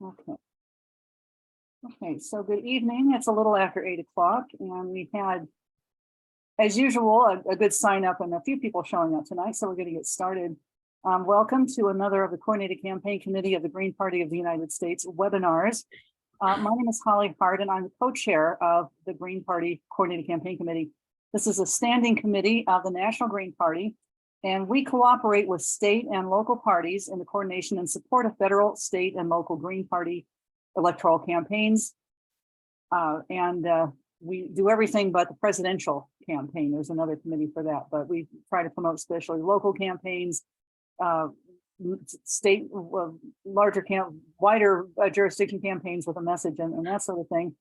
Okay. Okay, so good evening. It's a little after 8 o'clock, and we've had, as usual, a good sign up and a few people showing up tonight, so we're going to get started. Welcome to another of the Coordinated Campaign Committee of the Green Party of the United States webinars. My name is Holly Hart, and I'm the co-chair of the Green Party Coordinated Campaign Committee. This is a standing committee of the National Green Party, and we cooperate with state and local parties in the coordination and support of federal, state, and local Green Party electoral campaigns. We do everything but the presidential campaign. There's another committee for that, but we try to promote especially local campaigns, state, wider jurisdiction campaigns with a message and that sort of thing.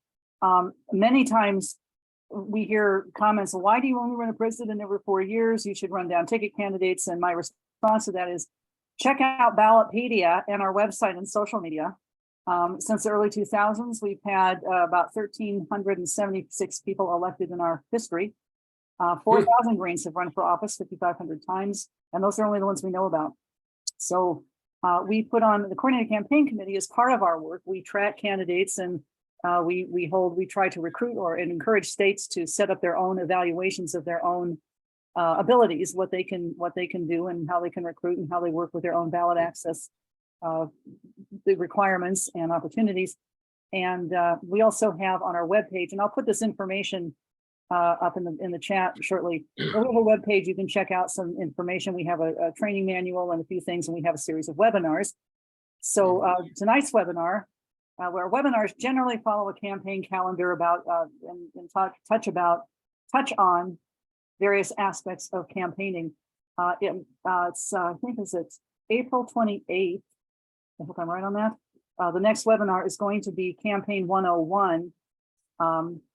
Many times we hear comments, why do you only run a president every 4 years? You should run down ticket candidates. And my response to that is check out Ballotpedia and our website and social media. Since the early 2000s, we've had about 1,376 people elected in our history. 4,000 Greens have run for office 5,500 times, and those are only the ones we know about. So we put on the Coordinated Campaign Committee as part of our work. We track candidates, and we try to recruit and encourage states to set up their own evaluations of their own abilities, what they can do, and how they can recruit, and how they work with their own ballot access. The requirements and opportunities. And we also have on our webpage, and I'll put this information up in the chat shortly. We have a webpage, you can check out some information. We have a training manual and a few things, and we have a series of webinars. So tonight's webinar, where webinars generally follow a campaign calendar about and touch on various aspects of campaigning. It's I think it's April 28th. I hope I'm right on that. The next webinar is going to be Campaign 101.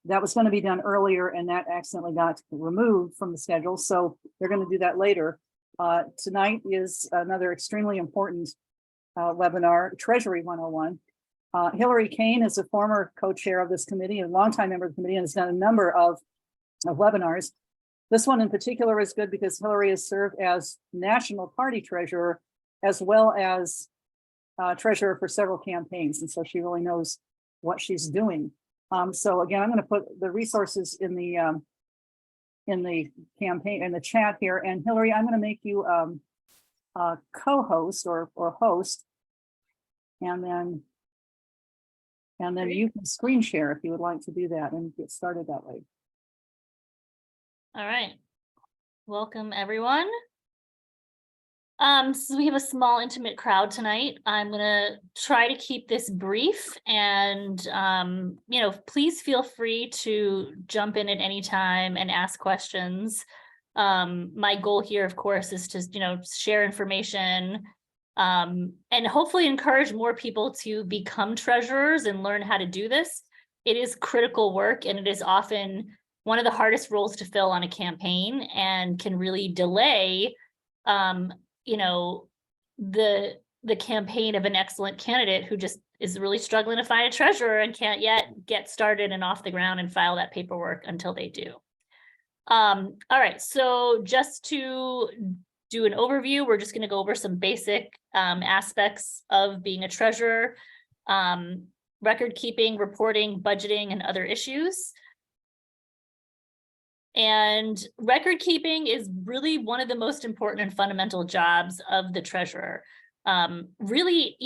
That was going to be done earlier, and that accidentally got removed from the schedule. So they're going to do that later. Tonight is another extremely important webinar, Treasury 101. Hillary Kane is a former co-chair of this committee and a longtime member of the committee, and has done a number of webinars. This one in particular is good because Hillary has served as national party treasurer as well as treasurer for several campaigns, and so she really knows what she's doing. So again, I'm going to put the resources in the campaign in the chat here. And Hillary, I'm going to make you a co-host or host, and then you can screen share if you would like to do that and get started that way. All right, welcome everyone. So we have a small, intimate crowd tonight. I'm gonna try to keep this brief, and please feel free to jump in at any time and ask questions. My goal here, of course, is to share information and hopefully encourage more people to become treasurers and learn how to do this. It is critical work, and it is often one of the hardest roles to fill on a campaign, and can really delay the campaign of an excellent candidate who just is really struggling to find a treasurer and can't yet get started and off the ground and file that paperwork until they do. All right, so just to do an overview, we're just going to go over some basic aspects of being a treasurer, record keeping, reporting, budgeting, and other issues. And record keeping is really one of the most important and fundamental jobs of the treasurer. Really,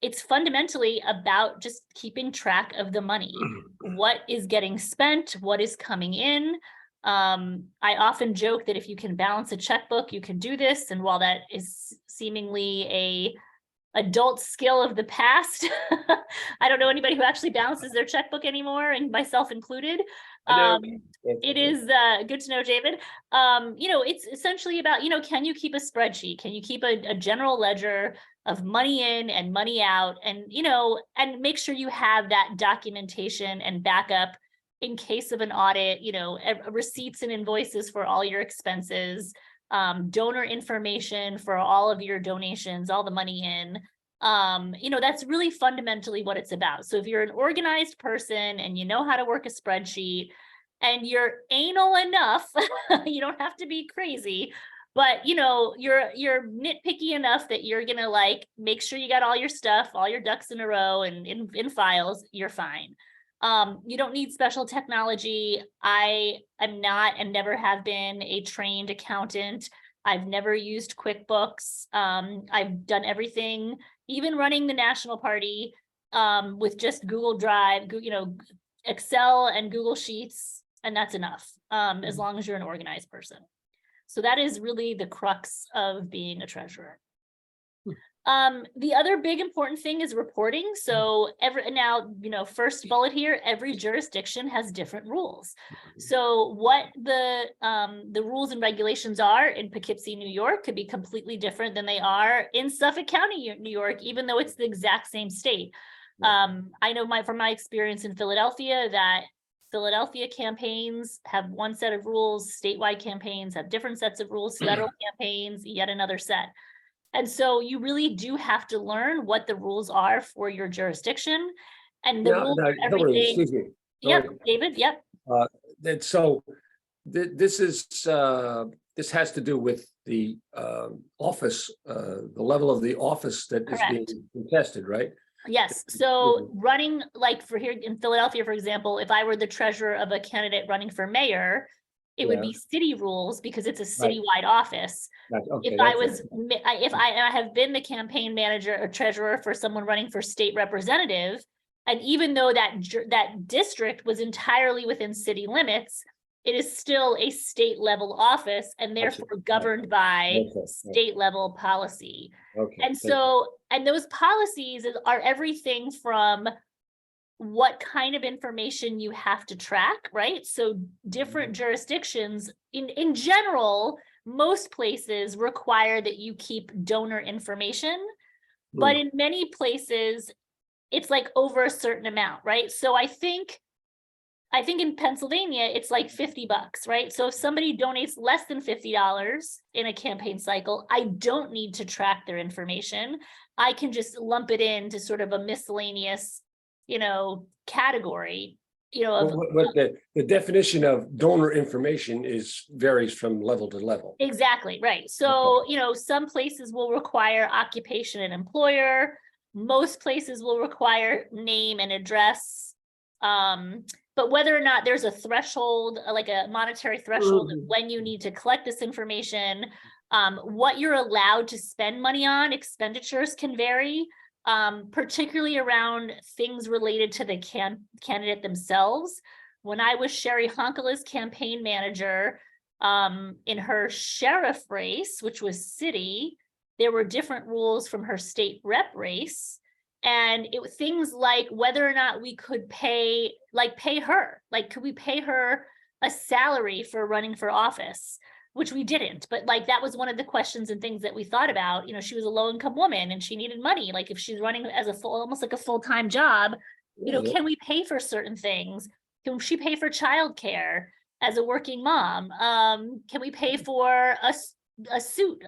it's fundamentally about just keeping track of the money, what is getting spent, what is coming in. I often joke that if you can balance a checkbook, you can do this. And while that is seemingly a adult skill of the past, I don't know anybody who actually balances their checkbook anymore, and myself included. It is good to know, David. It's essentially about, can you keep a spreadsheet? Can you keep a general ledger of money in and money out, and, and make sure you have that documentation and backup in case of an audit, receipts and invoices for all your expenses, donor information for all of your donations, all the money in. That's really fundamentally what it's about. So if you're an organized person and you know how to work a spreadsheet and you're anal enough, you don't have to be crazy, But you're nitpicky enough that you're gonna like make sure you got all your stuff, all your ducks in a row and in files, you're fine. You don't need special technology. I am not and never have been a trained accountant. I've never used QuickBooks. I've done everything, even running the national party, with just Google Drive, Excel and Google Sheets, and that's enough, as long as you're an organized person. So that is really the crux of being a treasurer. The other big important thing is reporting. So first bullet here, every jurisdiction has different rules. So what the rules and regulations are in Poughkeepsie, New York could be completely different than they are in Suffolk County, New York, even though it's the exact same state. I know from my experience in Philadelphia that Philadelphia campaigns have one set of rules, statewide campaigns have different sets of rules, federal campaigns, yet another set. And so you really do have to learn what the rules are for your jurisdiction and the rules for everything. Excuse me. Yep, David, yep. This has to do with the office, the level of the office that is being contested, right? Yes, so running, like for here in Philadelphia, for example, if I were the treasurer of a candidate running for mayor, it would be city rules because it's a citywide office. If I have been the campaign manager or treasurer for someone running for state representative, and even though that district was entirely within city limits, it is still a state level office and therefore governed by state level policy. And those policies are everything from what kind of information you have to track, right? So different jurisdictions in general, most places require that you keep donor information, but in many places it's like over a certain amount, right? So I think in Pennsylvania, it's like $50, right? So if somebody donates less than $50 in a campaign cycle, I don't need to track their information. I can just lump it into sort of a miscellaneous, category, What the definition of donor information varies from level to level. Exactly, right. So, some places will require occupation and employer. Most places will require name and address. But whether or not there's a threshold, like a monetary threshold, when you need to collect this information, what you're allowed to spend money on, expenditures can vary, particularly around things related to the candidate themselves. When I was Sherry Honkala's campaign manager, in her sheriff race, which was city, there were different rules from her state rep race. And it was things like whether or not we could pay her, could we pay her a salary for running for office, which we didn't, but that was one of the questions and things that we thought about. She was a low income woman and she needed money. If she's running as almost like a full-time job, can we pay for certain things? Can she pay for childcare as a working mom? Can we pay for a suit,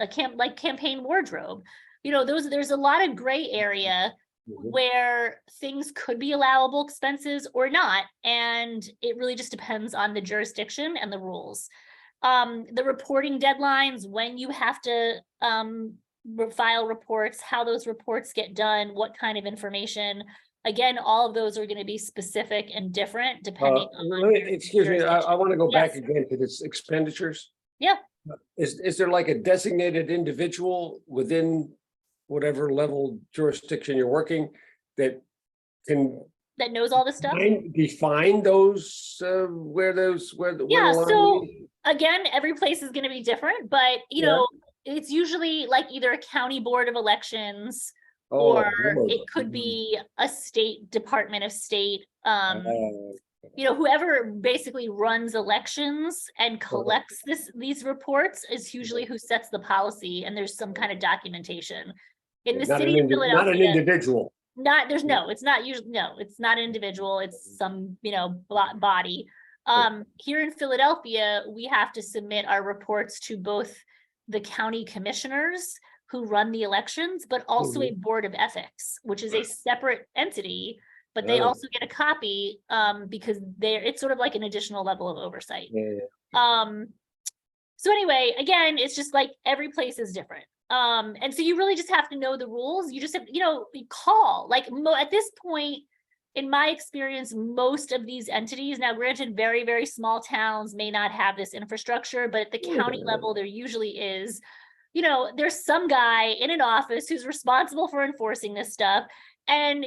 campaign wardrobe? There's a lot of gray area where things could be allowable expenses or not. And it really just depends on the jurisdiction and the rules. The reporting deadlines, when you have to file reports, how those reports get done, what kind of information. Again, all of those are going to be specific and different depending on. Excuse me, I want to go back again to this expenditures. Yeah. Is there like a designated individual within whatever level jurisdiction you're working that knows all this stuff? Define those where the so again, every place is going to be different, but it's usually either a county board of elections or it could be a state department of state, whoever basically runs elections and collects these reports is usually who sets the policy, and there's some kind of documentation. In the city of Philadelphia, not an individual. It's not an individual, it's some, body. Here in Philadelphia, we have to submit our reports to both the county commissioners who run the elections, but also a board of ethics, which is a separate entity, but they also get a copy because it's sort of like an additional level of oversight. So anyway, again, it's just like every place is different. And so you really just have to know the rules. You just have, you call, like at this point, in my experience, most of these entities, now granted, very, very small towns may not have this infrastructure, but at the county level, there usually is, there's some guy in an office who's responsible for enforcing this stuff. And,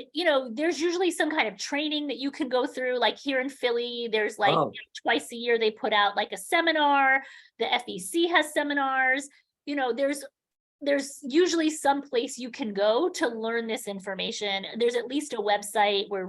there's usually some kind of training that you can go through, like here in Philly, there's like twice a year, they put out like a seminar, the FEC has seminars, there's usually some place you can go to learn this information. There's at least a website where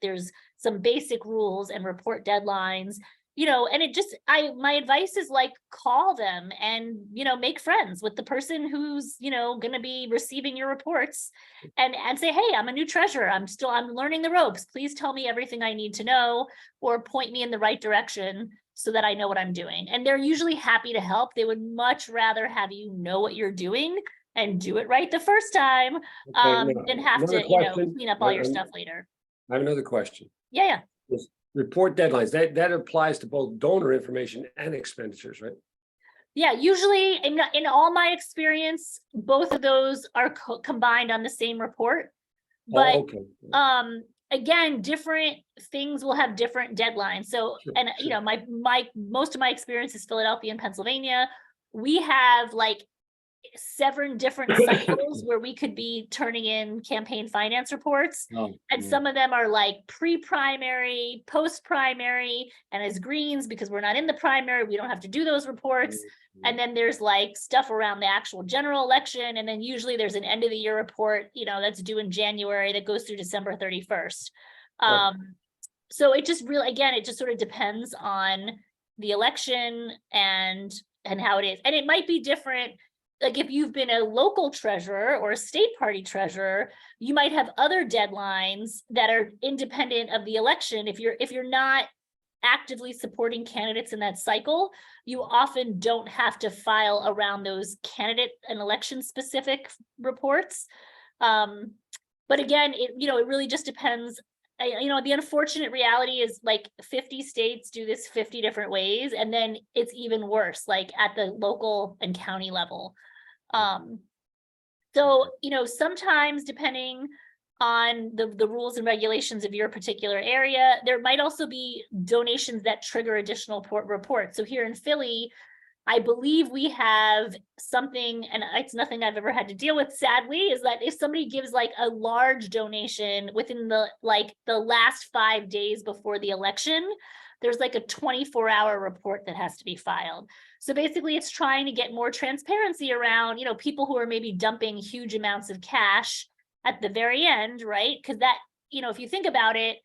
there's some basic rules and report deadlines, and my advice is like, call them and, make friends with the person who's, going to be receiving your reports and say, hey, I'm a new treasurer. I'm learning the ropes. Please tell me everything I need to know or point me in the right direction so that I know what I'm doing. And they're usually happy to help. They would much rather have you know what you're doing and do it right the first time than have to, clean up all your stuff later. I have another question. Yeah. Yes. Report deadlines, that applies to both donor information and expenditures, right? Yeah, usually in all my experience, both of those are combined on the same report. But okay. Again, different things will have different deadlines. So, Sure. my most of my experience is Philadelphia and Pennsylvania. We have like 7 different cycles where we could be turning in campaign finance reports. And some of them are like pre-primary, post-primary, and as Greens, because we're not in the primary, we don't have to do those reports. And then there's like stuff around the actual general election. And then usually there's an end of the year report, that's due in January that goes through December 31st. So it just really, again, it just sort of depends on the election and how it is. And it might be different. Like if you've been a local treasurer or a state party treasurer, you might have other deadlines that are independent of the election. If you're not actively supporting candidates in that cycle, you often don't have to file around those candidate and election specific reports. But again, it really just depends. The unfortunate reality is like 50 states do this 50 different ways, and then it's even worse, like at the local and county level. So, sometimes depending on the rules and regulations of your particular area, there might also be donations that trigger additional reports. So here in Philly, I believe we have something, and it's nothing I've ever had to deal with, sadly, is that if somebody gives like a large donation within the last 5 days before the election, there's like a 24-hour report that has to be filed. So basically it's trying to get more transparency around, people who are maybe dumping huge amounts of cash at the very end, right? Because that, if you think about it,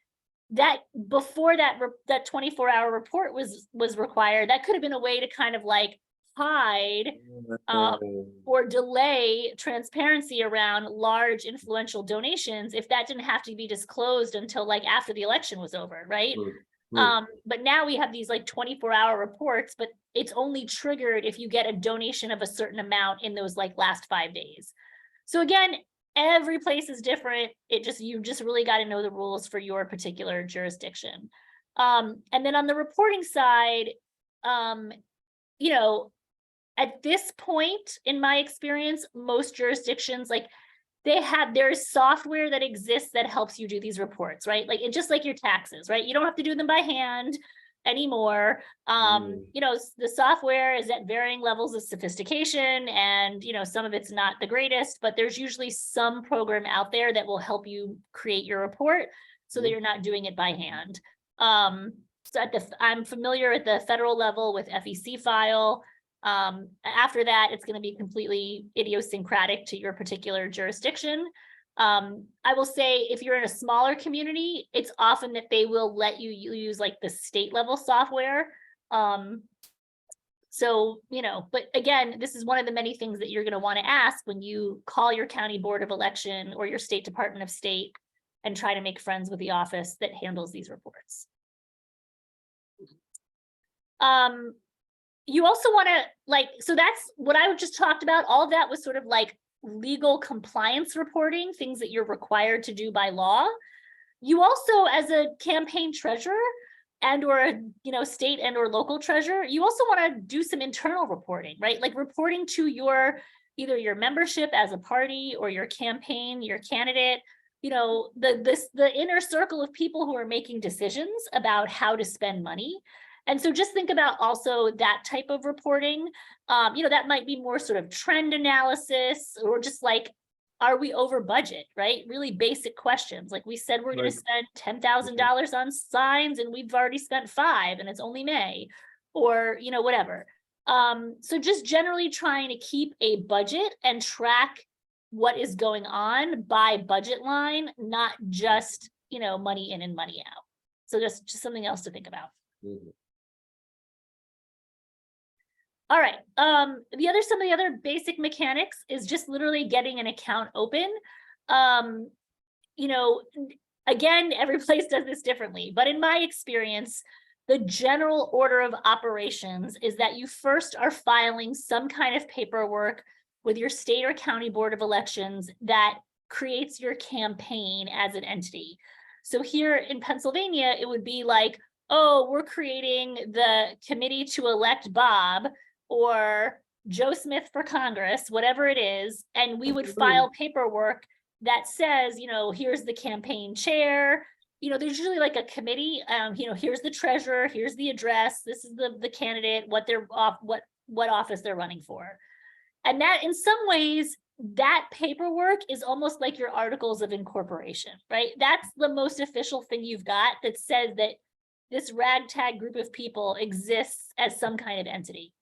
that before that 24-hour report was required, that could have been a way to kind of like hide or delay transparency around large influential donations if that didn't have to be disclosed until like after the election was over, right? But now we have these like 24-hour reports, but it's only triggered if you get a donation of a certain amount in those like last 5 days. So again, every place is different. You just really got to know the rules for your particular jurisdiction. And then on the reporting side, at this point, in my experience, most jurisdictions, like there's software that exists that helps you do these reports, right? Like it's just like your taxes, right? You don't have to do them by hand anymore. The software is at varying levels of sophistication, and some of it's not the greatest, but there's usually some program out there that will help you create your report so that you're not doing it by hand. So I'm familiar at the federal level with FEC file. After that, it's going to be completely idiosyncratic to your particular jurisdiction. I will say if you're in a smaller community, it's often that they will let you use like the state level software. So, but again, this is one of the many things that you're going to want to ask when you call your county board of election or your state department of state and try to make friends with the office that handles these reports. You also want to so that's what I just talked about. All of that was sort of like legal compliance reporting, things that you're required to do by law. You also, as a campaign treasurer, and or a, state and or local treasurer, you also want to do some internal reporting, right? Like reporting to either your membership as a party or your campaign, your candidate, the inner circle of people who are making decisions about how to spend money. And so just think about also that type of reporting. That might be more sort of trend analysis, or just like, are we over budget, right? Really basic questions. Like we said, we're going to spend $10,000 on signs and we've already spent $5,000 and it's only May, or, whatever. So just generally trying to keep a budget and track what is going on by budget line, not just, money in and money out. So just something else to think about. Mhm. All right. Some of the other basic mechanics is just literally getting an account open. Again, every place does this differently, but in my experience, the general order of operations is that you first are filing some kind of paperwork with your state or county board of elections that creates your campaign as an entity. So here in Pennsylvania, it would be like, oh, we're creating the committee to elect Bob or Joe Smith for Congress, whatever it is. And we would file paperwork that says, here's the campaign chair. There's usually like a committee, here's the treasurer, here's the address, this is the candidate, what office they're running for. And that in some ways, that paperwork is almost like your articles of incorporation, right? That's the most official thing you've got that says that this ragtag group of people exists as some kind of entity.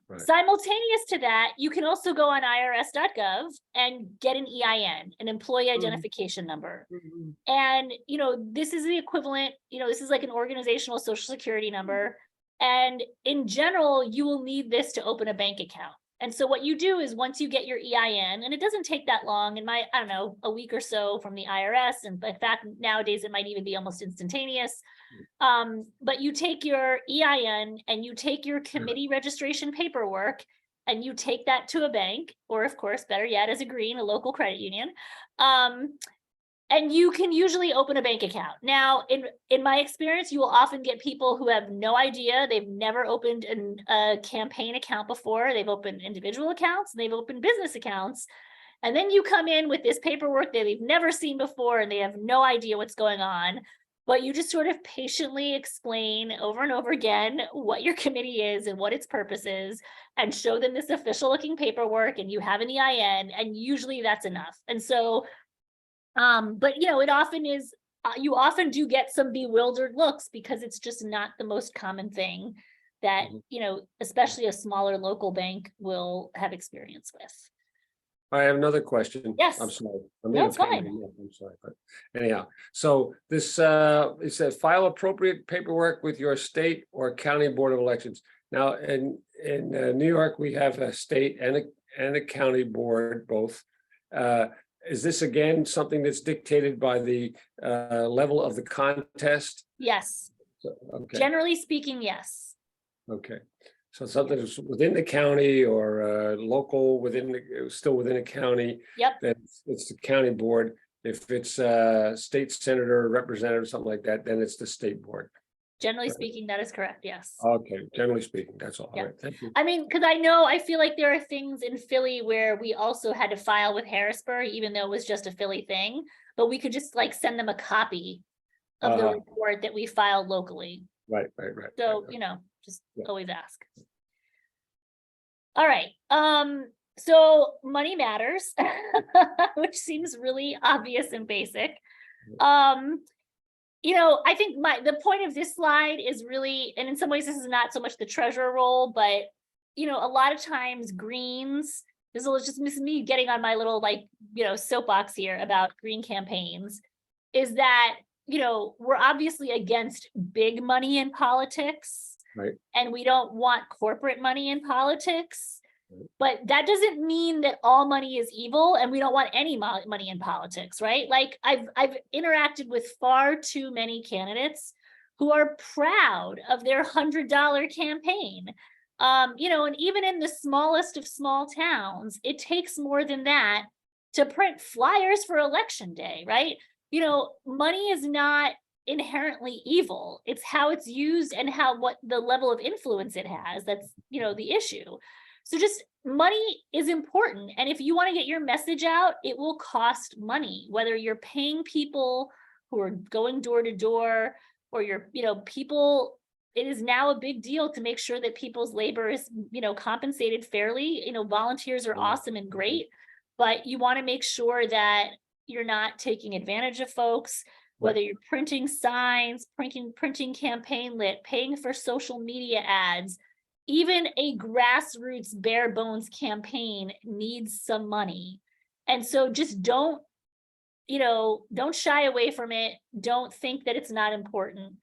Right. Simultaneous to that, you can also go on irs.gov and get an EIN, an employee identification number. Mm-hmm. And, this is the equivalent, this is like an organizational social security number. And in general, you will need this to open a bank account. And so what you do is once you get your EIN, and it doesn't take that long, a week or so from the IRS. And in fact, nowadays it might even be almost instantaneous. But you take your EIN and you take your committee registration paperwork and you take that to a bank, or of course, better yet, as a green, a local credit union. And you can usually open a bank account. Now, in my experience, you will often get people who have no idea. They've never opened a campaign account before. They've opened individual accounts, and they've opened business accounts. And then you come in with this paperwork that they've never seen before, and they have no idea what's going on. But you just sort of patiently explain over and over again what your committee is and what its purpose is, and show them this official looking paperwork, and you have an EIN, and usually that's enough. And so, but it often is, you often do get some bewildered looks because it's just not the most common thing that, especially a smaller local bank will have experience with. I have another question. Yes. I'm sorry. No, it's fine. I'm sorry, but anyhow, so this it says file appropriate paperwork with your state or county board of elections. Now, in New York, we have a state and a county board, both. Is this again something that's dictated by the level of the contest? Yes. Okay. Generally speaking, yes. Okay. So something that's within the county or local still within a county. Yep. Then it's the county board. If it's state senator, representative, something like that, then it's the state board. Generally speaking, that is correct. Yes. Okay. Generally speaking, that's all. Yeah. All right. Thank you. I mean, because I feel like there are things in Philly where we also had to file with Harrisburg, even though it was just a Philly thing, but we could just like send them a copy of the report that we filed locally. Right. So, just always ask. All right. So money matters, which seems really obvious and basic. I think the point of this slide is really, and in some ways this is not so much the treasurer role, but a lot of times Greens, this is just me getting on my little soapbox here about green campaigns, is that we're obviously against big money in politics, right? And we don't want corporate money in politics. But that doesn't mean that all money is evil, and we don't want any money in politics, right? Like I've interacted with far too many candidates who are proud of their $100 campaign. And even in the smallest of small towns, it takes more than that to print flyers for election day, right? Money is not inherently evil. It's how it's used and what the level of influence it has. That's, the issue. So just money is important. And if you want to get your message out, it will cost money, whether you're paying people who are going door to door or people. It is now a big deal to make sure that people's labor is, compensated fairly. Volunteers are awesome and great, but you want to make sure that you're not taking advantage of folks, whether you're printing signs, printing campaign lit, paying for social media ads. Even a grassroots bare bones campaign needs some money. And so just don't shy away from it. Don't think that it's not important.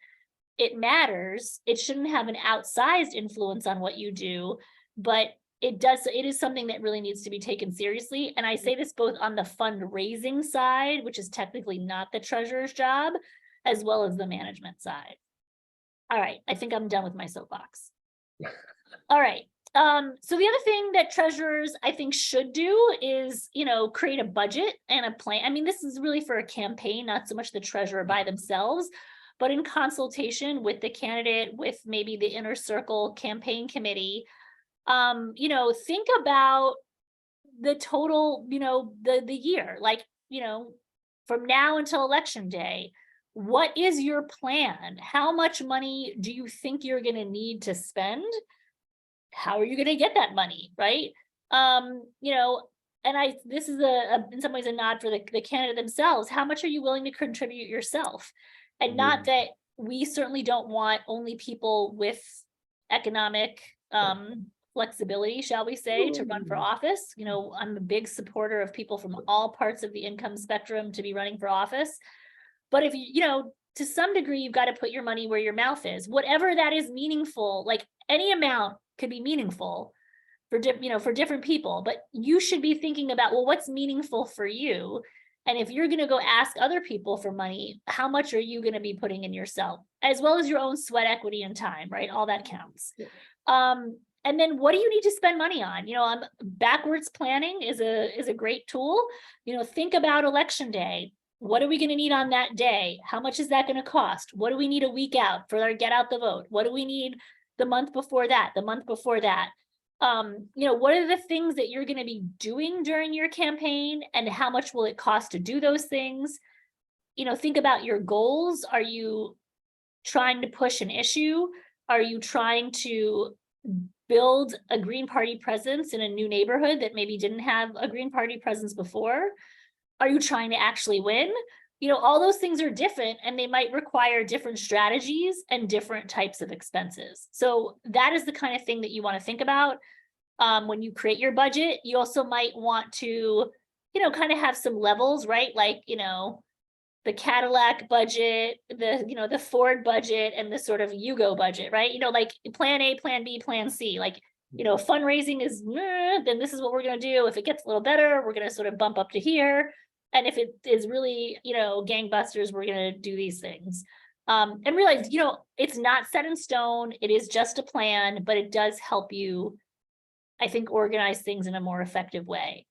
It matters. It shouldn't have an outsized influence on what you do, but it is something that really needs to be taken seriously. And I say this both on the fundraising side, which is technically not the treasurer's job, as well as the management side. All right, I think I'm done with my soapbox. All right. So the other thing that treasurers, I think, should do is, create a budget and a plan. I mean, this is really for a campaign, not so much the treasurer by themselves, but in consultation with the candidate, with maybe the inner circle campaign committee. Think about the total, the year, like, from now until election day. What is your plan? How much money do you think you're going to need to spend? How are you going to get that money, right? And this is in some ways a nod for the candidate themselves. How much are you willing to contribute yourself? And not that we certainly don't want only people with economic flexibility, shall we say, to run for office. I'm a big supporter of people from all parts of the income spectrum to be running for office. But if to some degree, you've got to put your money where your mouth is, whatever that is meaningful. Like any amount could be meaningful for different people, but you should be thinking about, well, what's meaningful for you? And if you're going to go ask other people for money, how much are you going to be putting in yourself, as well as your own sweat equity and time, right? All that counts. And then what do you need to spend money on? Backwards planning is a great tool. Think about election day. What are we going to need on that day? How much is that going to cost? What do we need a week out for our get out the vote? What do we need the month before that? The month before that? What are the things that you're going to be doing during your campaign, and how much will it cost to do those things? Think about your goals. Are you trying to push an issue? Are you trying to build a Green Party presence in a new neighborhood that maybe didn't have a Green Party presence before? Are you trying to actually win? All those things are different, and they might require different strategies and different types of expenses. So that is the kind of thing that you want to think about when you create your budget. You also might want to, kind of have some levels, right? Like, the Cadillac budget, the Ford budget, and the sort of Yugo budget, right? Like plan A, plan B, plan C. Like, fundraising is, then this is what we're going to do. If it gets a little better, we're going to sort of bump up to here. And if it is really, gangbusters, we're going to do these things. And realize, it's not set in stone. It is just a plan, but it does help you, I think, organize things in a more effective way.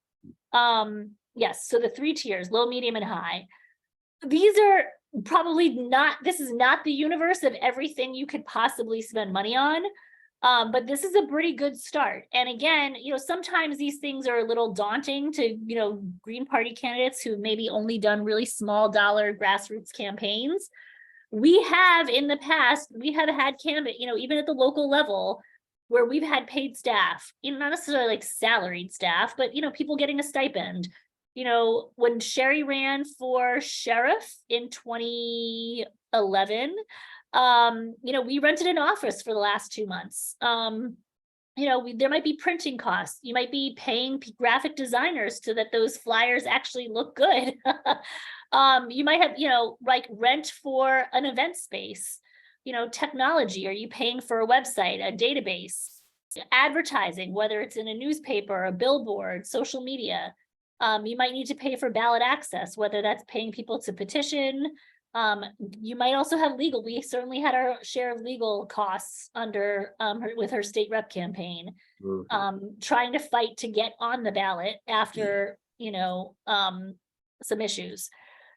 Yes. So the 3 tiers, low, medium, and high. These are probably not, this is not the universe of everything you could possibly spend money on. But this is a pretty good start. And again, sometimes these things are a little daunting to, Green Party candidates who maybe only done really small dollar grassroots campaigns. We have in the past, we have had even at the local level, where we've had paid staff, not necessarily like salaried staff, but, people getting a stipend. When Sherry ran for sheriff in 2011, we rented an office for the last 2 months. There might be printing costs. You might be paying graphic designers so that those flyers actually look good. You might have, like rent for an event space, technology. Are you paying for a website, a database, advertising, whether it's in a newspaper, a billboard, social media? You might need to pay for ballot access, whether that's paying people to petition. You might also have legal. We certainly had our share of legal costs under with her state rep campaign, trying to fight to get on the ballot after, some issues.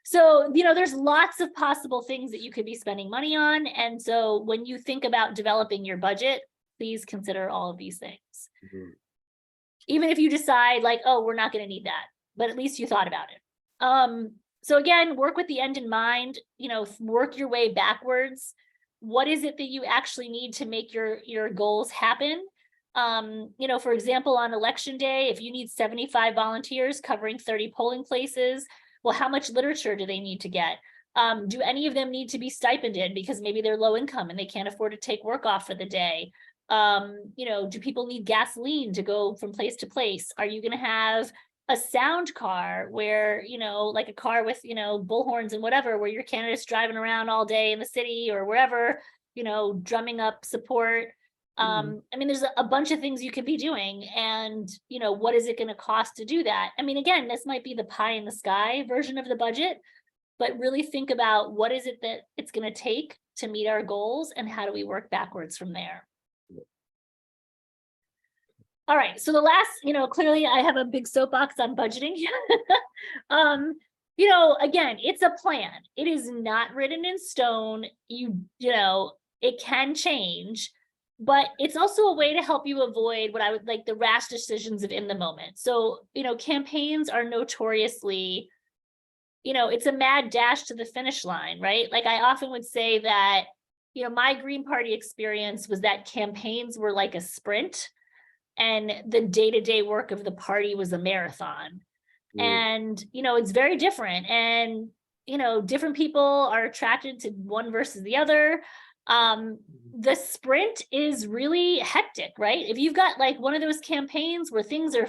So, there's lots of possible things that you could be spending money on. And so when you think about developing your budget, please consider all of these things. Mhm. Even if you decide like, oh, we're not going to need that, but at least you thought about it. So again, work with the end in mind, work your way backwards. What is it that you actually need to make your goals happen? For example, on election day, if you need 75 volunteers covering 30 polling places, well, how much literature do they need to get? Do any of them need to be stipended because maybe they're low income and they can't afford to take work off for the day? Do people need gasoline to go from place to place? Are you going to have a sound car where, like a car with, bullhorns and whatever, where your candidate's driving around all day in the city or wherever, drumming up support? There's a bunch of things you could be doing, and what is it going to cost to do that? Again, this might be the pie in the sky version of the budget, but really think about what is it that it's going to take to meet our goals, and how do we work backwards from there? All right, so the last, clearly I have a big soapbox on budgeting. Again, it's a plan. It is not written in stone. It can change. But it's also a way to help you avoid what I would like the rash decisions of in the moment. So, campaigns are notoriously, it's a mad dash to the finish line, right? Like I often would say that, my Green Party experience was that campaigns were like a sprint and the day-to-day work of the party was a marathon. And, it's very different. And, different people are attracted to one versus the other. The sprint is really hectic, right? If you've got like one of those campaigns where things are,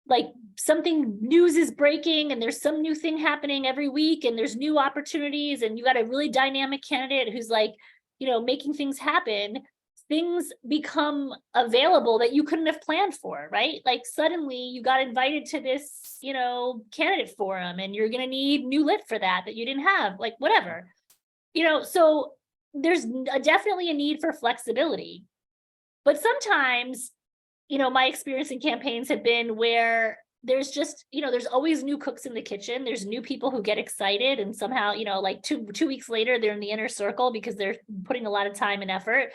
like something news is breaking and there's some new thing happening every week and there's new opportunities and you got a really dynamic candidate who's like, making things happen, things become available that you couldn't have planned for, right? Like suddenly you got invited to this, candidate forum and you're going to need new lit for that you didn't have, like whatever, so there's definitely a need for flexibility. But sometimes, my experience in campaigns have been where there's just, there's always new cooks in the kitchen. There's new people who get excited and somehow, like two weeks later, they're in the inner circle because they're putting a lot of time and effort.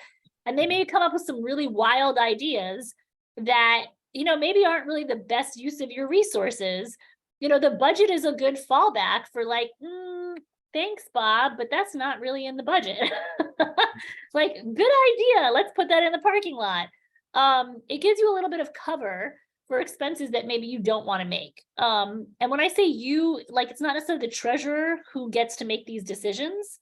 And they may come up with some really wild ideas that, maybe aren't really the best use of your resources. The budget is a good fallback for like, thanks, Bob, but that's not really in the budget. Like, good idea. Let's put that in the parking lot. It gives you a little bit of cover for expenses that maybe you don't want to make. And when I say you, like, it's not necessarily the treasurer who gets to make these decisions.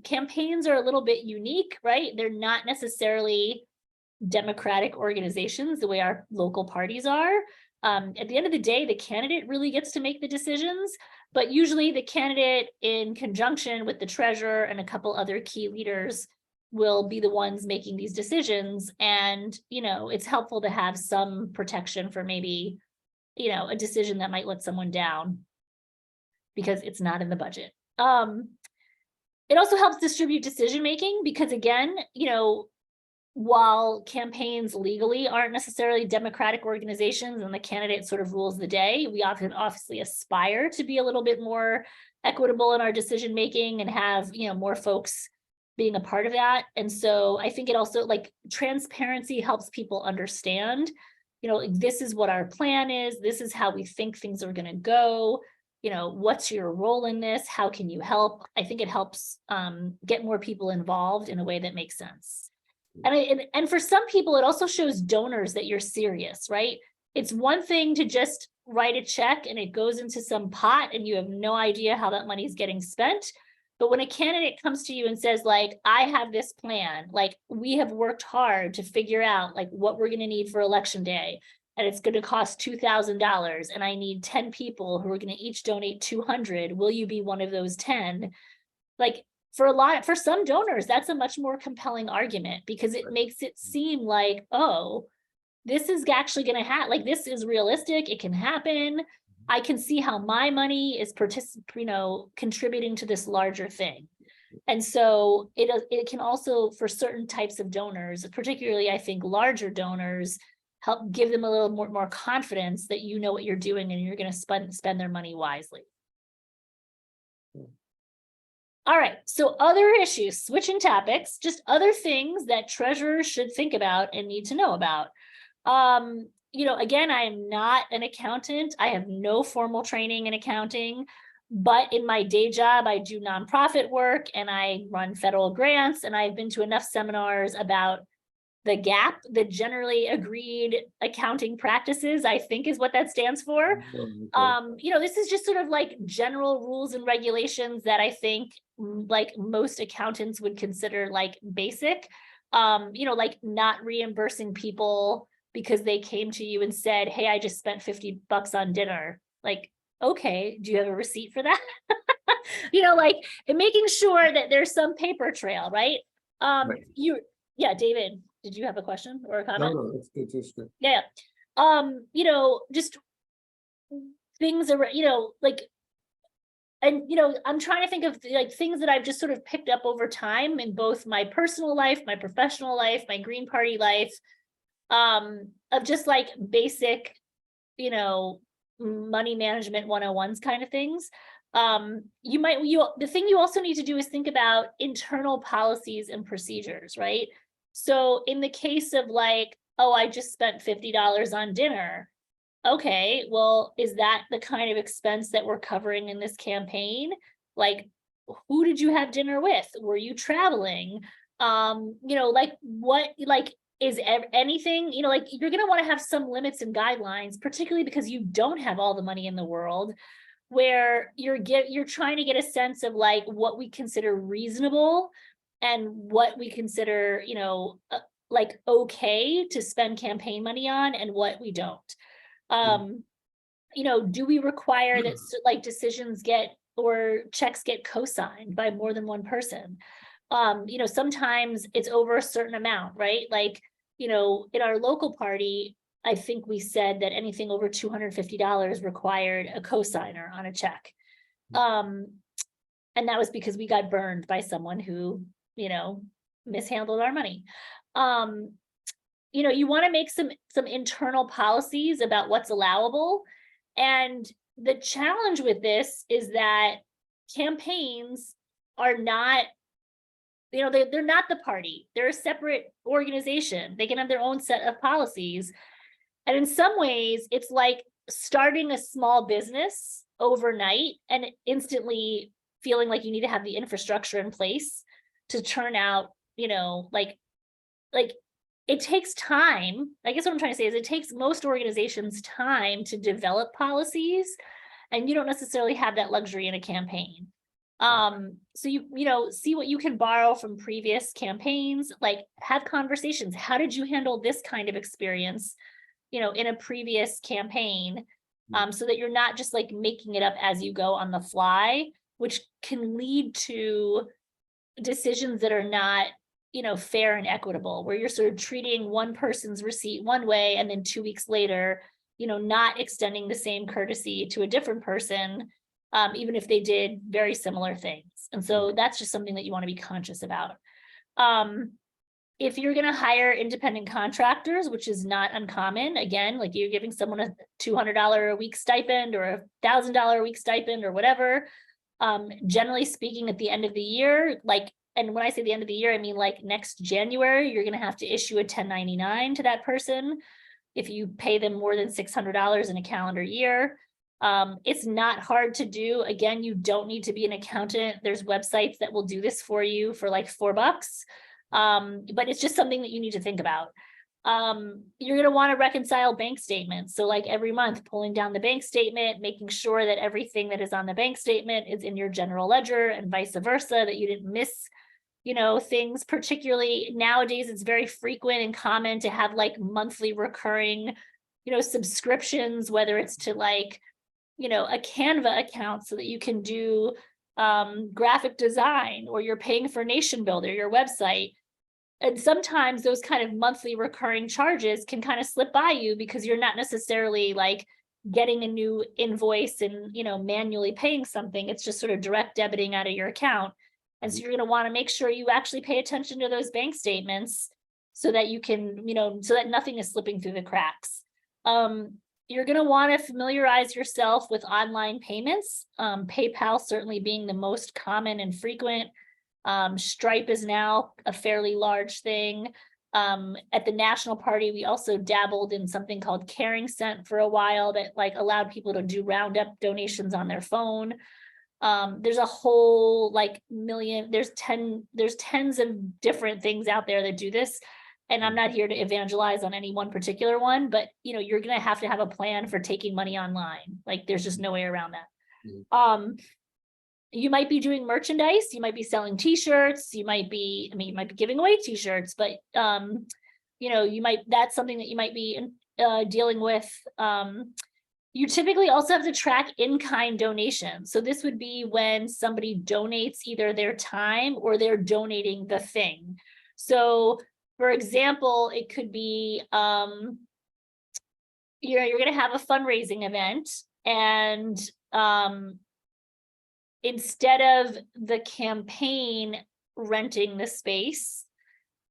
Campaigns are a little bit unique, right? They're not necessarily democratic organizations the way our local parties are. At the end of the day, the candidate really gets to make the decisions, but usually the candidate in conjunction with the treasurer and a couple other key leaders will be the ones making these decisions. And, it's helpful to have some protection for maybe, a decision that might let someone down because it's not in the budget. It also helps distribute decision-making because again, while campaigns legally aren't necessarily democratic organizations and the candidate sort of rules the day, we often obviously aspire to be a little bit more equitable in our decision making and have, more folks being a part of that. And so I think it also, like, transparency helps people understand, this is what our plan is, this is how we think things are going to go, what's your role in this, how can you help? I think it helps get more people involved in a way that makes sense. And for some people, it also shows donors that you're serious, right? It's one thing to just write a check and it goes into some pot and you have no idea how that money is getting spent. But when a candidate comes to you and says, like, I have this plan, like, we have worked hard to figure out like what we're going to need for election day, and it's going to cost $2,000, and I need 10 people who are going to each donate 200. Will you be one of those 10? Like, for some donors, that's a much more compelling argument because it makes it seem like, oh, this is actually going to happen. Like, this is realistic. It can happen. I can see how my money is contributing to this larger thing. And so it can also, for certain types of donors, particularly I think larger donors, help give them a little more confidence that you know what you're doing and you're going to spend their money wisely. All right, so other issues, switching topics, just other things that treasurers should think about and need to know about. Again, I am not an accountant. I have no formal training in accounting, but in my day job, I do nonprofit work and I run federal grants, and I've been to enough seminars about the GAP, the generally agreed accounting practices, I think is what that stands for. This is just sort of like general rules and regulations that I think like most accountants would consider like basic, like not reimbursing people because they came to you and said, hey, I just spent $50 on dinner. Like, okay, do you have a receipt for that? And making sure that there's some paper trail, right? Right. Yeah, David, did you have a question or a comment? No, that's good, that's good. Yeah. Just things are, I'm trying to think of like things that I've just sort of picked up over time in both my personal life, my professional life, my Green Party life, of just like basic, money management 101s kind of things. The thing you also need to do is think about internal policies and procedures, right? So in the case of like, oh, I just spent $50 on dinner. Okay, well, is that the kind of expense that we're covering in this campaign? Like, who did you have dinner with? Were you traveling? Is anything, you're going to want to have some limits and guidelines, particularly because you don't have all the money in the world, where you're trying to get a sense of like what we consider reasonable and what we consider, like okay to spend campaign money on and what we don't. Do we require that like decisions or checks get co-signed by more than one person? Sometimes it's over a certain amount, right? Like, in our local party, I think we said that anything over $250 required a co-signer on a check. And that was because we got burned by someone who, mishandled our money. You want to make some internal policies about what's allowable. And the challenge with this is that campaigns are not, they're not the party. They're a separate organization. They can have their own set of policies. And in some ways, it's like starting a small business overnight and instantly feeling like you need to have the infrastructure in place to turn out, it takes time. I guess what I'm trying to say is it takes most organizations time to develop policies, and you don't necessarily have that luxury in a campaign. So see what you can borrow from previous campaigns, like have conversations. How did you handle this kind of experience, in a previous campaign? So that you're not just like making it up as you go on the fly, which can lead to decisions that are not, fair and equitable, where you're sort of treating one person's receipt one way and then 2 weeks later, not extending the same courtesy to a different person, even if they did very similar things. And so that's just something that you want to be conscious about. If you're going to hire independent contractors, which is not uncommon, again, like you're giving someone a $200 a week stipend or a $1,000 a week stipend or whatever, generally speaking, at the end of the year, and when I say the end of the year, I mean like next January, you're going to have to issue a 1099 to that person if you pay them more than $600 in a calendar year. It's not hard to do. Again, you don't need to be an accountant. There's websites that will do this for you for like $4. But it's just something that you need to think about. You're going to want to reconcile bank statements. So like every month, pulling down the bank statement, making sure that everything that is on the bank statement is in your general ledger and vice versa, that you didn't miss, things. Particularly nowadays, it's very frequent and common to have like monthly recurring, subscriptions, whether it's to like, a Canva account so that you can do graphic design, or you're paying for Nation Builder, your website. And sometimes those kind of monthly recurring charges can kind of slip by you because you're not necessarily like getting a new invoice and, manually paying something. It's just sort of direct debiting out of your account. And so you're going to want to make sure you actually pay attention to those bank statements so that you can, so that nothing is slipping through the cracks. You're going to want to familiarize yourself with online payments. PayPal certainly being the most common and frequent. Stripe is now a fairly large thing. At the National Party, we also dabbled in something called Caring Cent for a while that like allowed people to do roundup donations on their phone. There's a whole like there's tens of different things out there that do this. And I'm not here to evangelize on any one particular one, but you know, you're going to have a plan for taking money online. Like there's just no way around that. You might be doing merchandise, you might be selling t-shirts, you might be giving away t-shirts, but you know, that's something that you might be dealing with. You typically also have to track in-kind donations. So this would be when somebody donates either their time or they're donating the thing. So for example, it could be, you know, you're going to have a fundraising event and instead of the campaign renting the space,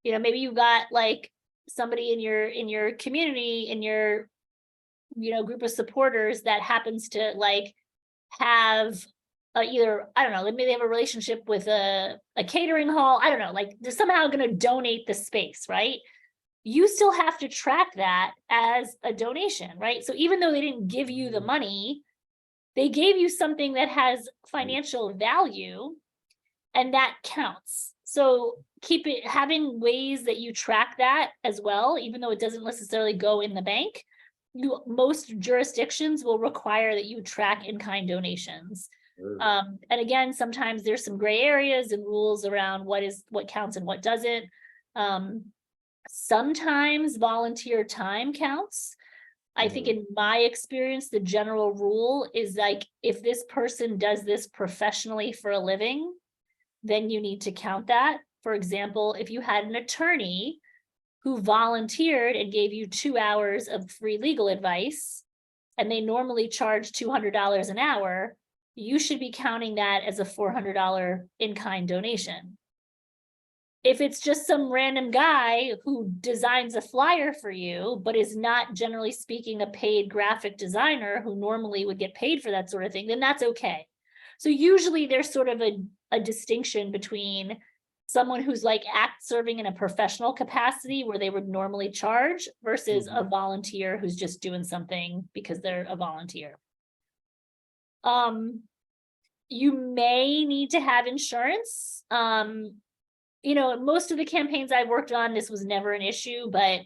you know, maybe you've got like somebody in your community, in your, you know, group of supporters that happens to like have either, I don't know, maybe they have a relationship with a catering hall. I don't know, like they're somehow going to donate the space, right? You still have to track that as a donation, right? So even though they didn't give you the money, they gave you something that has financial value and that counts. So having ways that you track that as well, even though it doesn't necessarily go in the bank, most jurisdictions will require that you track in-kind donations. And again, sometimes there's some gray areas and rules around what counts and what doesn't. Sometimes volunteer time counts. I think in my experience, the general rule is like, if this person does this professionally for a living, then you need to count that. For example, if you had an attorney who volunteered and gave you 2 hours of free legal advice, and they normally charge $200 an hour, you should be counting that as a $400 in-kind donation. If it's just some random guy who designs a flyer for you, but is not generally speaking a paid graphic designer who normally would get paid for that sort of thing, then that's okay. So usually there's sort of a distinction between someone who's like serving in a professional capacity where they would normally charge versus a volunteer who's just doing something because they're a volunteer. You may need to have insurance. You know, most of the campaigns I worked on, this was never an issue, but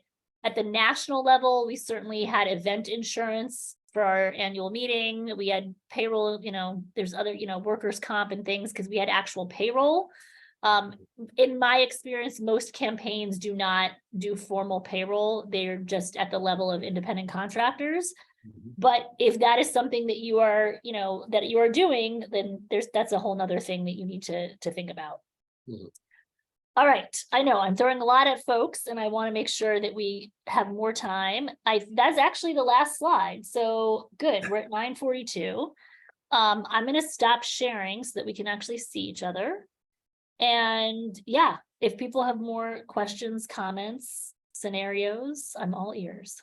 at the national level, we certainly had event insurance for our annual meeting. We had payroll, you know, there's other, you know, workers' comp and things because we had actual payroll. In my experience, most campaigns do not do formal payroll. They're just at the level of independent contractors. But if that is something that you are, you know, that you are doing, then that's a whole nother thing that you need to think about. All right, I know I'm throwing a lot at folks and I want to make sure that we have more time. That's actually the last slide. So good, we're at 9:42. I'm going to stop sharing so that we can actually see each other. And yeah, if people have more questions, comments, scenarios, I'm all ears.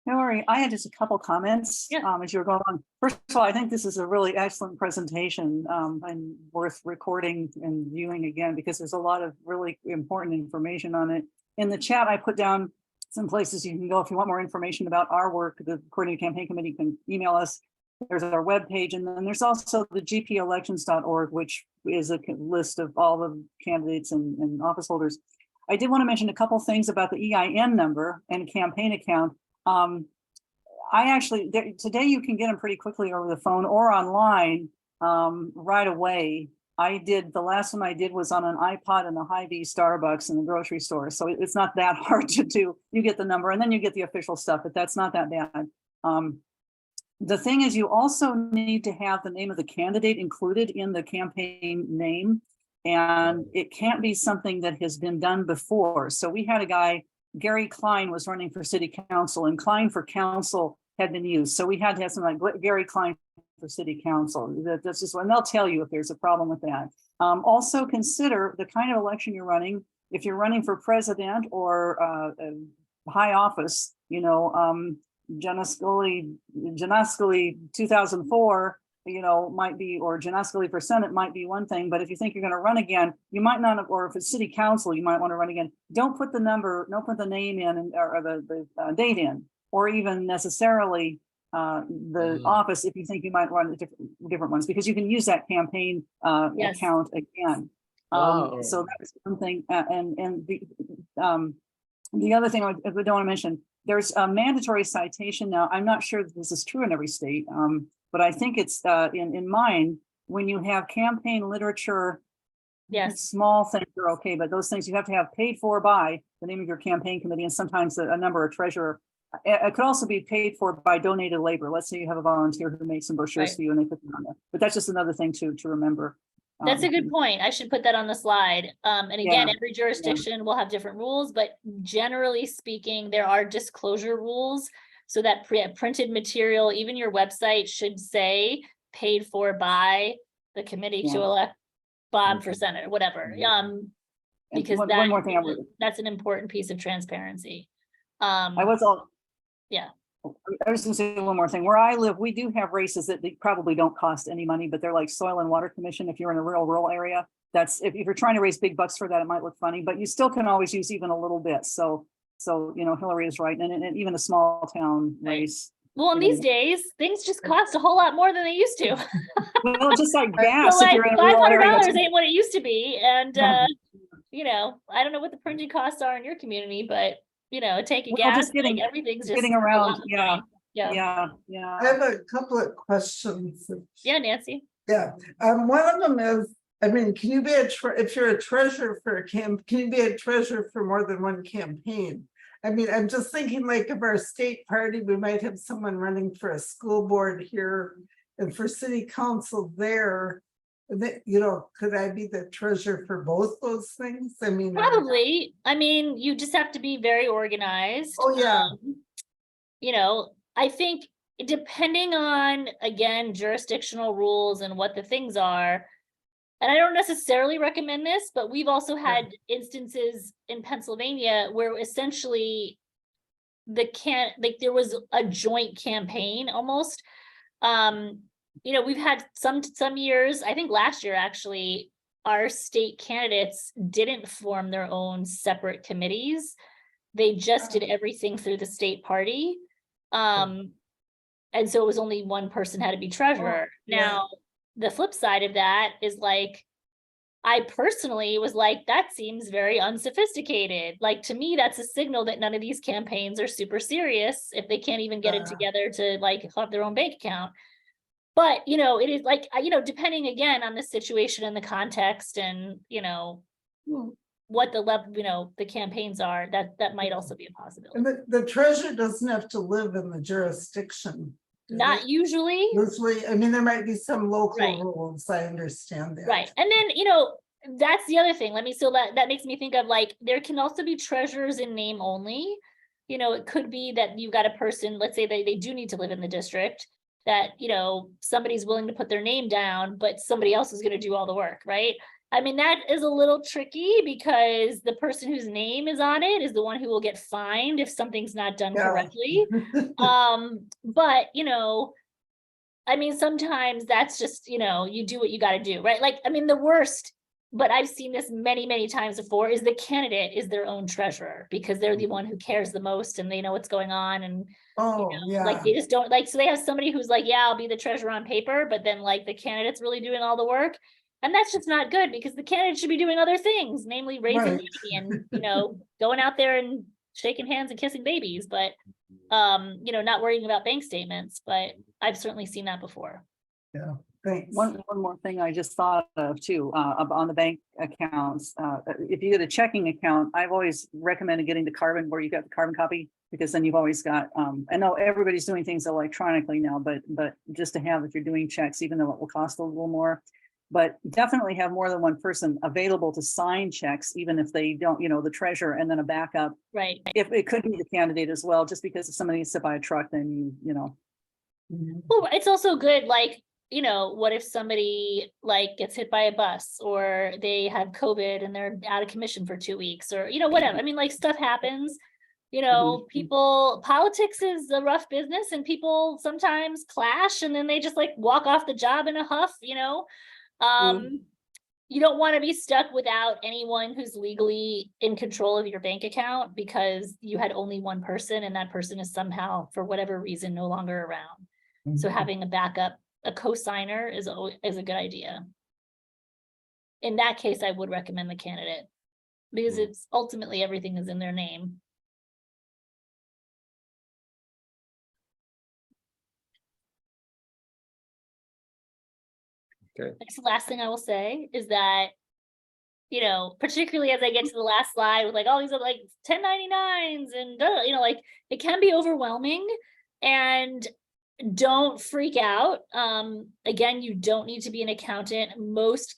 No worry, I had just a couple comments as you were going on. First of all, I think this is a really excellent presentation and worth recording and viewing again because there's a lot of really important information on it. In the chat, I put down some places you can go if you want more information about our work. The Coordinated Campaign Committee can email us. There's our webpage, and then there's also the gpelections.org, which is a list of all the candidates and office holders. I did want to mention a couple things about the EIN number and campaign account. I actually, today you can get them pretty quickly over the phone or online right away. The last one I did was on an iPod in the Hy-Vee Starbucks in the grocery store. So it's not that hard to do. You get the number and then you get the official stuff, but that's not that bad. The thing is, you also need to have the name of the candidate included in the campaign name. And it can't be something that has been done before. So we had a guy, Gary Klein, was running for city council, and Klein for council had been used. So we had to have something like Gary Klein for city council. That's just, and they'll tell you if there's a problem with that. Also consider the kind of election you're running. If you're running for president or high office, you know, Januscoli 2004, might be, or Januscoli for Senate might be one thing, but if you think you're going to run again, you might not, or if it's city council, you might want to run again. Don't put the name in, or the date in, or even necessarily the office if you think you might run different ones, because you can use that campaign Yes. account again. So that's one thing. And the other thing I don't want to mention, there's a mandatory citation now. I'm not sure that this is true in every state, but I think it's in mine, when you have campaign literature, Yes. small things are okay, but those things you have to have paid for by the name of your campaign committee, and sometimes a number of treasurer. It could also be paid for by donated labor. Let's say you have a volunteer who makes some brochures Right. for you and they put them on there. But that's just another thing to remember. That's a good point. I should put that on the slide. And again, Yeah. every jurisdiction will have different rules, but generally speaking, there are disclosure rules. So that printed material, even your website should say paid for by the committee to Yeah. elect Bob for Senate or whatever. And Because one more thing that's an important piece of transparency. I was gonna say one more thing. Where I live, we do have races that they probably don't cost any money, but they're like soil and water commission. If you're in a rural area, that's if you're trying to raise big bucks for that, it might look funny, but you still can always use even a little bit. So Hillary is right, and even a small town race. Well, in these days, things just cost a whole lot more than they used to. Well, just like gas, So if like you're in a rural area. $500 ain't what it used to be, and I don't know what the printing costs are in your community, but taking Well, gas, just getting- everything's just getting a around, lot more money. Yeah. I have a couple of questions. Yeah, Nancy. Yeah, one of them is, I mean, can you be if you're a treasurer for can you be a treasurer for more than one campaign? I mean, I'm just thinking like of our state party, we might have someone running for a school board here and for city council there. Could I be the treasurer for both those things? I mean, Probably. I mean, you just have to be very organized. Oh, yeah. I think depending on, again, jurisdictional rules and what the things are, and I don't necessarily recommend this, but we've also had instances in Pennsylvania where essentially there was a joint campaign almost. We've had some years, I think last year actually, our state candidates didn't form their own separate committees. They just did everything through the state party. And so it was only one person had to be treasurer. Now, the flip side of that is like, I personally was like, that seems very unsophisticated. Like, to me, that's a signal that none of these campaigns are super serious if they can't even get it together to like have their own bank account. But, it is like, depending again on the situation and the context and, what the level, the campaigns are, that might also be a possibility. and the treasurer doesn't have to live in the jurisdiction. does Not it? usually. Usually, I mean, there might be some local Right. rules, I understand that. Right. And then, that's the other thing. So that makes me think of like, there can also be treasurers in name only. It could be that you've got a person, let's say they do need to live in the district, that, somebody's willing to put their name down, but somebody else is going to do all the work, right? I mean, that is a little tricky because the person whose name is on it is the one who will get fined if something's not done Yeah. correctly. But, I mean, sometimes that's just, you do what you got to do, right? Like, I mean, the worst, but I've seen this many, many times before, is the candidate is their own treasurer because they're the one who cares the most and they know what's going on. And Oh, yeah. like, they just don't like, so they have somebody who's like, yeah, I'll be the treasurer on paper, but then like the candidate's really doing all the work. And that's just not good because the candidate should be doing other things, namely raising Right. money and, going out there and shaking hands and kissing babies, but, not worrying about bank statements, but I've certainly seen that before. Thanks. One more thing I just thought of too, on the bank accounts. If you get a checking account, I've always recommended getting the carbon where you got the carbon copy, because then you've always got, I know everybody's doing things electronically now, but just to have, if you're doing checks, even though it will cost a little more, but definitely have more than one person available to sign checks, even if they don't, the treasurer, and then a backup. Right. If it could be the candidate as well, just because if somebody needs to buy a truck, then Mhm. Well, it's also good, like, what if somebody like gets hit by a bus or they have COVID and they're out of commission for 2 weeks or, whatever. I mean, like stuff happens. You know, politics is a rough business and people sometimes clash and then they just like walk off the job in a huff, you know? You don't want to be stuck without anyone who's legally in control of your bank account because you had only one person and that person is somehow, for whatever reason, no longer around. So having a backup, a co-signer is a good idea. In that case, I would recommend the candidate because it's ultimately everything is in their name. Okay. That's the last thing I will say is that, you know, particularly as I get to the last slide with like all these other like 1099s and, you know, like it can be overwhelming and don't freak out. Again, you don't need to be an accountant. Most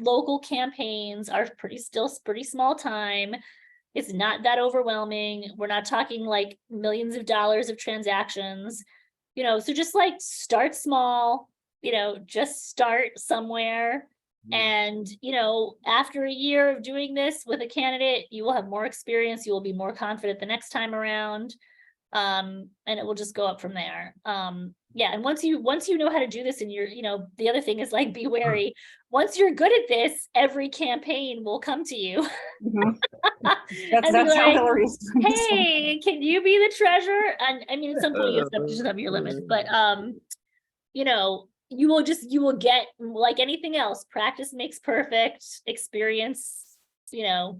local campaigns are still pretty small time. It's not that overwhelming. We're not talking like millions of dollars of transactions, you know, so just like start small, you know, just start somewhere. And, you know, after a year of doing this with a candidate, you will have more experience. You will be more confident the next time around. And it will just go up from there. Yeah. And once you know how to do this and you're, you know, the other thing is like, be wary. Once you're good at this, every campaign will come to you. That's how Hillary is doing this one. Hey, can you be the treasurer? And I mean, at some point you just have your limits, but, you know, you will get, like anything else, practice makes perfect. Experience, you know,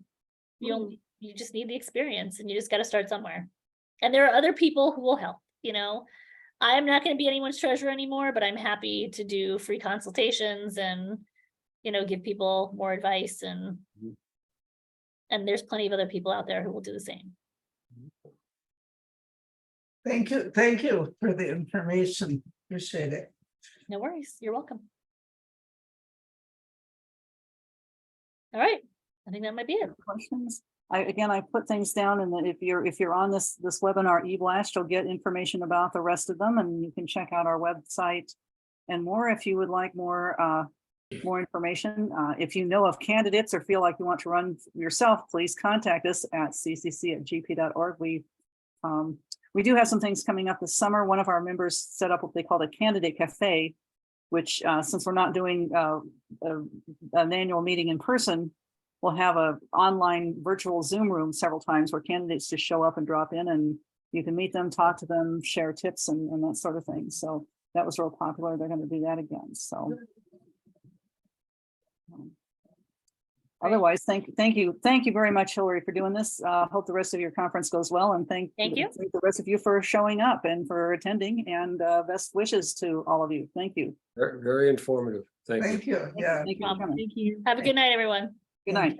you just need the experience and you just got to start somewhere. And there are other people who will help, you know. I am not going to be anyone's treasurer anymore, but I'm happy to do free consultations and, you know, give people more advice and there's plenty of other people out there who will do the same. Thank you for the information. Appreciate it. No worries. You're welcome. All right. I think that might be it. Questions? I put things down, and then if you're on this webinar e-blast, you'll get information about the rest of them, and you can check out our website and more if you would like more information. If you know of candidates or feel like you want to run yourself, please contact us at ccc@gp.org. We do have some things coming up this summer. One of our members set up what they call a candidate cafe, which since we're not doing an annual meeting in person, we'll have a online virtual Zoom room several times where candidates just show up and drop in and you can meet them, talk to them, share tips and that sort of thing. So that was real popular. They're going to do that again. So otherwise, thank you very much, Hillary, for doing this. Hope the rest of your conference goes well, and thank you the rest of you for showing up and for attending, and best wishes to all of you. Thank you. Very, very informative. Thank you. Thank you. Yeah. Thank you for coming. Have a good night, everyone. Good night.